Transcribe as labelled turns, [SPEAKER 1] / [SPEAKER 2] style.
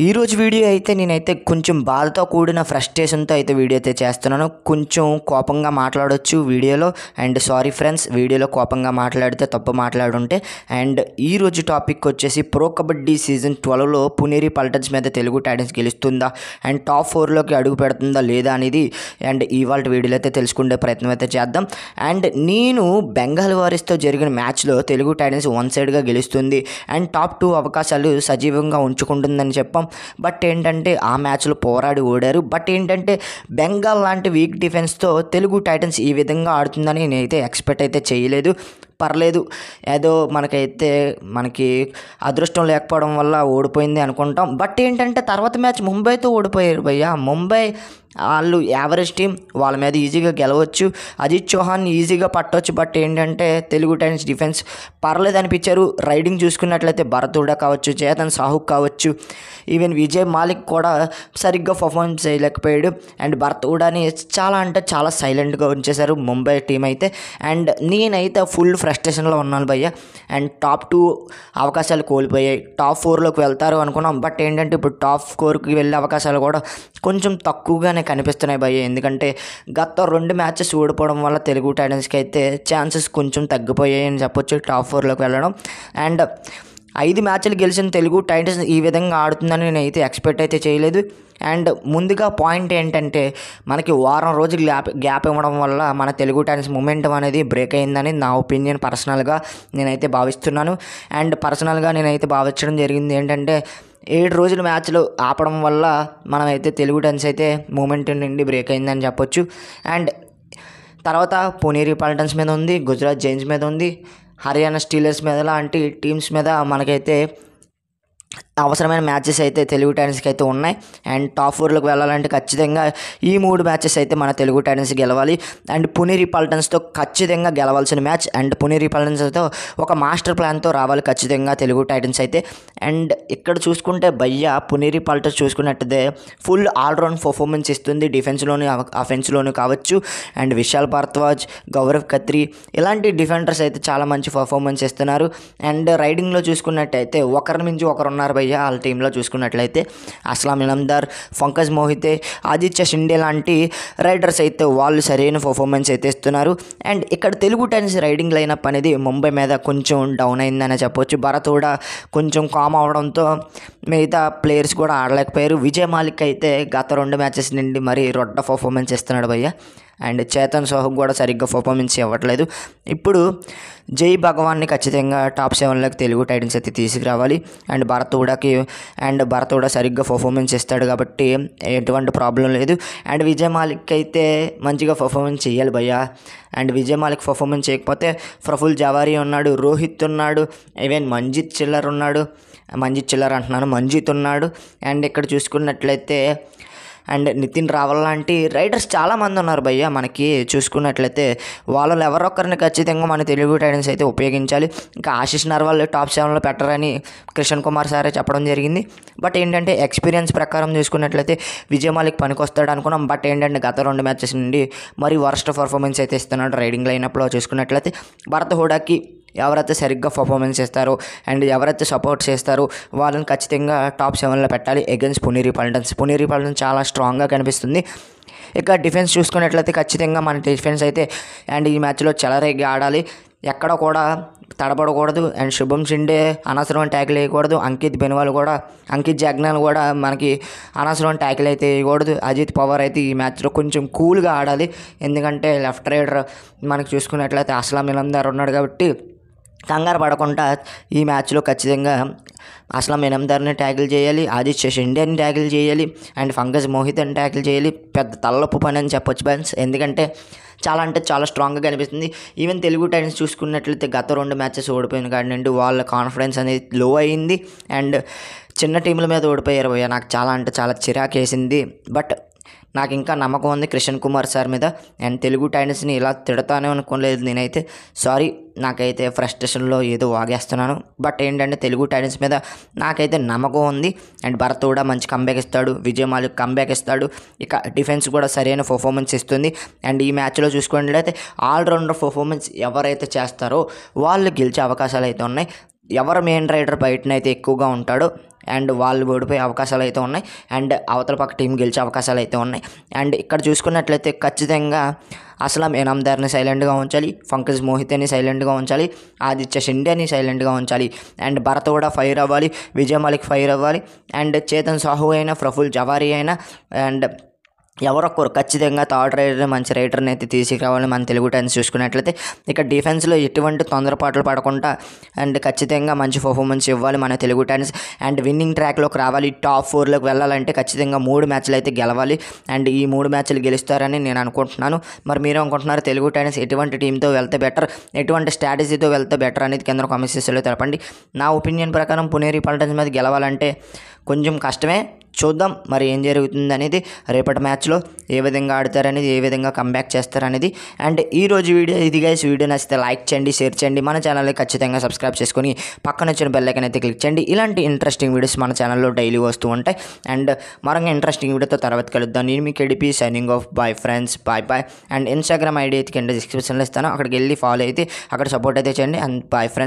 [SPEAKER 1] ఈరోజు వీడియో అయితే నేనైతే కొంచెం బాధతో కూడిన ఫ్రస్ట్రేషన్తో అయితే వీడియో అయితే చేస్తున్నాను. కొంచెం కోపంగా మాట్లాడొచ్చు వీడియోలో. అండ్ సారీ ఫ్రెండ్స్, వీడియోలో కోపంగా మాట్లాడితే తప్పు మాట్లాడుంటే. అండ్ ఈరోజు టాపిక్ వచ్చేసి ప్రో కబడ్డీ సీజన్ 12లో పునేరి పల్టన్స్ మీద తెలుగు టైటన్స్ గెలుస్తుందా అండ్ టాప్ 4లోకి అడుగు పెడుతుందా లేదా అనేది అండ్ ఇవాళ వీడియోలో అయితే తెలుసుకునే ప్రయత్నం అయితే చేద్దాం. అండ్ నేను బెంగాల్ వారియర్స్తో జరిగిన మ్యాచ్లో తెలుగు టైటన్స్ వన్ సైడ్గా గెలుస్తుంది అండ్ టాప్ 2 అవకాశాలు సజీవంగా ఉంచుకుంటుందని చెప్పాం. బట్ ఏంటంటే ఆ మ్యాచ్లో పోరాడి ఓడారు. బట్ ఏంటంటే బెంగాల్ లాంటి వీక్ డిఫెన్స్తో తెలుగు టైటన్స్ ఈ విధంగా ఆడుతుందని నేనైతే ఎక్స్పెక్ట్ అయితే చేయలేదు. పర్లేదు, ఏదో మనకి అదృష్టం లేకపోవడం వల్ల ఓడిపోయింది అనుకుంటాం. బట్ ఏంటంటే తర్వాత మ్యాచ్ ముంబైతో ఓడిపోయారు భయ్యా. ముంబై వాళ్ళు యావరేజ్ టీం, వాళ్ళ మీద ఈజీగా గెలవచ్చు, అజిత్ చౌహాన్ ఈజీగా పట్టవచ్చు. బట్ ఏంటంటే తెలుగు టైటన్స్ డిఫెన్స్ పర్లేదు అనిపించారు. రైడింగ్ చూసుకున్నట్లయితే భరత్ హూడా కావచ్చు, చేతన్ సాహు కావచ్చు, ఈవెన్ విజయ్ మాలిక్ కూడా సరిగ్గా పర్ఫార్మెన్స్ చేయలేకపోయాడు. అండ్ భరత్ హూడాని చాలా సైలెంట్గా ఉంచేశారు ముంబై టీం అయితే. అండ్ నేనైతే ఫుల్ ఫ్రస్ట్రేషన్లో ఉన్నాను భయ్య. అండ్ టాప్ 2 అవకాశాలు కోల్పోయాయి, టాప్ 4లోకి వెళ్తారు అనుకున్నాం. బట్ ఏంటంటే ఇప్పుడు టాప్ 4కి వెళ్ళే అవకాశాలు కూడా కొంచెం తక్కువగానే కనిపిస్తున్నాయి భయ్య. ఎందుకంటే గత 2 మ్యాచెస్ ఓడిపోవడం వల్ల తెలుగు టైటన్స్కి అయితే ఛాన్సెస్ కొంచెం తగ్గిపోయాయి అని చెప్పొచ్చు టాప్ 4లోకి వెళ్ళడం. అండ్ 5 మ్యాచ్లు గెలిచిన తెలుగు టైటన్స్ ఈ విధంగా ఆడుతుందని నేనైతే ఎక్స్పెక్ట్ అయితే చేయలేదు. అండ్ ముందుగా పాయింట్ ఏంటంటే మనకి వారం రోజులు గ్యాప్ ఇవ్వడం వల్ల మన తెలుగు టైటన్స్ మొమెంటం అనేది బ్రేక్ అయిందని నా ఒపీనియన్ పర్సనల్గా నేనైతే భావిస్తున్నాను. అండ్ పర్సనల్గా నేనైతే భావించడం జరిగింది ఏంటంటే 7 రోజుల మ్యాచ్లు ఆపడం వల్ల మనమైతే తెలుగు టైటన్స్ అయితే మూమెంట్ నుండి బ్రేక్ అయిందని చెప్పొచ్చు. అండ్ తర్వాత పునేరి పల్టన్స్ మీద ఉంది, గుజరాత్ జైన్స్ మీద ఉంది, హర్యానా స్టీలర్స్ మీద లాంటి టీమ్స్ మీద మనకైతే అవసరమైన మ్యాచెస్ అయితే తెలుగు టైటన్స్కి అయితే ఉన్నాయి. అండ్ టాప్ 4లోకి వెళ్ళాలంటే ఖచ్చితంగా ఈ 3 మ్యాచెస్ అయితే మన తెలుగు టైటన్స్ గెలవాలి. అండ్ పునేరి పల్టన్స్తో ఖచ్చితంగా గెలవాల్సిన మ్యాచ్. అండ్ పునేరి పల్టన్స్తో ఒక మాస్టర్ ప్లాన్తో రావాలి ఖచ్చితంగా తెలుగు టైటన్స్ అయితే. అండ్ ఇక్కడ చూసుకుంటే భయ్య పునేరి పల్టన్స్ చూసుకున్నట్టయితే ఫుల్ ఆల్రౌండ్ పర్ఫార్మెన్స్ ఇస్తుంది, డిఫెన్స్లోని అఫెన్స్లోని కావచ్చు. అండ్ విశాల్ భారద్వాజ్, గౌరవ్ ఖత్రి ఇలాంటి డిఫెండర్స్ అయితే చాలా మంచి పర్ఫార్మెన్స్ ఇస్తున్నారు. అండ్ రైడింగ్లో చూసుకున్నట్టయితే ఒకరి మించి ఒకరు ఉన్నారు భయ్య. వాళ్ళ టీంలో చూసుకున్నట్లయితే అస్లాం ఇనామ్దార్, పంకజ్ మోహితే, ఆదిత్య షిండే లాంటి రైడర్స్ అయితే వాళ్ళు సరైన పర్ఫార్మెన్స్ అయితే ఇస్తున్నారు. అండ్ ఇక్కడ తెలుగు టైటన్స్ రైడింగ్ లైనప్ అనేది ముంబై మీద కొంచెం డౌన్ అయిందని చెప్పొచ్చు. భరత్ కూడా కొంచెం కామ్ అవడంతో మిగతా ప్లేయర్స్ కూడా ఆడలేకపోయారు. విజయ్ మాలిక్ అయితే గత 2 మ్యాచెస్ నుండి మరి రొడ్డ పర్ఫార్మెన్స్ ఇస్తున్నాడు భయ్య. అండ్ చేతన్ సాహు కూడా సరిగ్గా పర్ఫార్మెన్స్ ఇవ్వట్లేదు. ఇప్పుడు జై భగవాన్ని ఖచ్చితంగా టాప్ 7లోకి తెలుగు టైటన్స్ అయితే తీసుకురావాలి. అండ్ భరత్ కూడా సరిగ్గా పర్ఫార్మెన్స్ ఇస్తాడు కాబట్టి ఎటువంటి ప్రాబ్లం లేదు. అండ్ విజయ్ మాలిక్ అయితే మంచిగా పర్ఫార్మెన్స్ చేయాలి భయ్య. అండ్ విజయ్ మాలిక్ పర్ఫార్మెన్స్ చేయకపోతే ప్రఫుల్ జవారీ ఉన్నాడు, రోహిత్ ఉన్నాడు, ఈవెన్ మంజిత్ చిల్లర్ ఉన్నాడు. అండ్ ఇక్కడ చూసుకున్నట్లయితే అండ్ నితిన్ రావల్ లాంటి రైడర్స్ చాలామంది ఉన్నారు భయ్య. మనకి చూసుకున్నట్లయితే వాళ్ళలో ఎవరొక్కరిని ఖచ్చితంగా మన తెలుగు టైటన్స్ అయితే ఉపయోగించాలి. ఇంకా ఆశిష్ నర్వాల్ టాప్ 7లో పెట్టరని కిషన్ కుమార్ సారే చెప్పడం జరిగింది. బట్ ఏంటంటే ఎక్స్పీరియన్స్ ప్రకారం చూసుకున్నట్లయితే విజయ్ మాలిక్ పనికొస్తాడు అనుకున్నాం. బట్ ఏంటంటే గత 2 మ్యాచెస్ నుండి మరి వర్స్ట్ పర్ఫార్మెన్స్ అయితే ఇస్తున్నాడు. రైడింగ్ లైనప్లో చూసుకున్నట్లయితే భరత్ హూడాకి ఎవరైతే సరిగ్గా పర్ఫార్మెన్స్ చేస్తారో అండ్ ఎవరైతే సపోర్ట్ చేస్తారో వాళ్ళని ఖచ్చితంగా టాప్ 7లో పెట్టాలి అగైన్స్ పునేరి పల్టన్స్ చాలా స్ట్రాంగ్గా కనిపిస్తుంది. ఇక డిఫెన్స్ చూసుకున్నట్లయితే ఖచ్చితంగా మన డిఫెన్స్ అయితే అండ్ ఈ మ్యాచ్లో చెలరేగి ఆడాలి, ఎక్కడ కూడా తడబడకూడదు. అండ్ శుభం షిండే అనవసరమైన ట్యాకిల్ వేయకూడదు, అంకిత్ జాగ్నాల్ కూడా మనకి అనవసరమైన ట్యాకిల్ అయితే వేయకూడదు. అజిత్ పవార్ అయితే ఈ మ్యాచ్లో కొంచెం కూల్గా ఆడాలి. ఎందుకంటే లెఫ్ట్ రైడర్ మనకి చూసుకున్నట్లయితే అస్లాం ఇనామ్దార్ ఉన్నాడు కాబట్టి కంగారు పడకుండా ఈ మ్యాచ్లో ఖచ్చితంగా అస్లాం ఇనామ్దార్ని ట్యాకిల్ చేయాలి, ఆదిత్య షిండేని ట్యాకిల్ చేయాలి, అండ్ పంకజ్ మోహితని ట్యాకిల్ చేయాలి. పెద్ద తలనొప్పి పని అని చెప్పొచ్చు ఫ్రెండ్స్. ఎందుకంటే చాలా స్ట్రాంగ్గా కనిపిస్తుంది. ఈవెన్ తెలుగు టైటన్స్ చూసుకున్నట్లయితే గత 2 మ్యాచెస్ ఓడిపోయిన కాడి నుండి వాళ్ళ కాన్ఫిడెన్స్ అనేది లో అయింది. అండ్ చిన్న టీంల మీద ఓడిపోయారు భయ్య. నాకు చాలా చిరాకు వేసింది. బట్ నాకు ఇంకా నమ్మకం ఉంది కిషన్ కుమార్ సార్ మీద. అండ్ తెలుగు టైటన్స్ని ఇలా తిడతానే అనుకోలేదు నేనైతే. సారీ, నాకైతే ఫ్రస్ట్రేషన్లో ఏదో వాగేస్తున్నాను. బట్ ఏంటంటే తెలుగు టైటన్స్ మీద నాకైతే నమ్మకం ఉంది. అండ్ భరత్ కూడా మంచి కంబ్యాక్ ఇస్తాడు, విజయ్ మాలిక్ కంబ్యాక్ ఇస్తాడు. ఇక డిఫెన్స్ కూడా సరైన పర్ఫార్మెన్స్ ఇస్తుంది. అండ్ ఈ మ్యాచ్లో చూసుకున్నట్లయితే ఆల్రౌండర్ పర్ఫార్మెన్స్ ఎవరైతే చేస్తారో వాళ్ళు గెలిచే అవకాశాలు అయితే ఉన్నాయి. ఎవరు మెయిన్ రైడర్ బయటనైతే ఎక్కువగా ఉంటాడో అండ్ వాళ్ళు ఓడిపోయే అవకాశాలు అయితే ఉన్నాయి అండ్ అవతల పక్క టీం గెలిచే అవకాశాలు అయితే ఉన్నాయి. అండ్ ఇక్కడ చూసుకున్నట్లయితే ఖచ్చితంగా అస్లాం ఇనామ్దార్ని సైలెంట్గా ఉంచాలి, పంకజ్ మోహితేని సైలెంట్గా ఉంచాలి, ఆదిత్య షిండేని సైలెంట్గా ఉంచాలి అండ్ భరత్ కూడా ఫైర్ అవ్వాలి, విజయ్ మాలిక్ ఫైర్ అవ్వాలి అండ్ చేతన్ సాహు అయినా ప్రఫుల్ జవారీ అయినా అండ్ ఎవరొక్కరు ఖచ్చితంగా థర్డ్ రైడర్ మంచి రైడర్ని అయితే తీసుకురావాలని మన తెలుగు టైమ్స్ చూసుకున్నట్లయితే ఇక డిఫెన్స్లో ఎటువంటి తొందరపాట్లు పడకుండా అండ్ ఖచ్చితంగా మంచి పర్ఫార్మెన్స్ ఇవ్వాలి మన తెలుగు టైమ్స్ అండ్ విన్నింగ్ ట్రాక్లోకి రావాలి. టాప్ 4లోకి వెళ్ళాలంటే ఖచ్చితంగా 3 మ్యాచ్లు అయితే గెలవాలి అండ్ ఈ 3 మ్యాచ్లు గెలుస్తారని నేను అనుకుంటున్నాను. మరి మీరు అనుకుంటున్నారు తెలుగు టైమ్స్ ఎటువంటి టీంతో వెళ్తే బెటర్, ఎటువంటి స్ట్రాటజీతో వెళ్తే బెటర్ అనేది కింద కామెంట్ సెక్షన్లో తెలపండి. నా ఒపీనియన్ ప్రకారం పునేరి పల్టన్స్ మీద గెలవాలంటే కొంచెం కష్టమే. చూద్దాం మరి ఏం జరుగుతుంది అనేది, రేపటి మ్యాచ్లో ఏ విధంగా ఆడతారనేది, ఏ విధంగా కంబ్యాక్ చేస్తారనేది. అండ్ ఈరోజు వీడియో ఇది గైస్. వీడియో నచ్చితే లైక్ చేయండి, షేర్ చేయండి, మన ఛానల్ని ఖచ్చితంగా సబ్స్క్రైబ్ చేసుకొని పక్కన వచ్చిన బెల్ ఐకాన్ అయితే క్లిక్ చేయండి. ఇలాంటి ఇంట్రెస్టింగ్ వీడియోస్ మన ఛానల్లో డైలీ వస్తూ ఉంటాయి. అండ్ మరొక ఇంట్రెస్టింగ్ వీడియోతో తర్వాత కలుద్దాం. నేను మీకు ఎడిపి signing off. Bye friends, bye. And Instagram ID అయితే కింద డిస్క్రిప్షన్లో ఇస్తాను, అక్కడికి వెళ్ళి ఫాలో అయితే అక్కడ సపోర్ట్ అయితే చేయండి. And bye friends.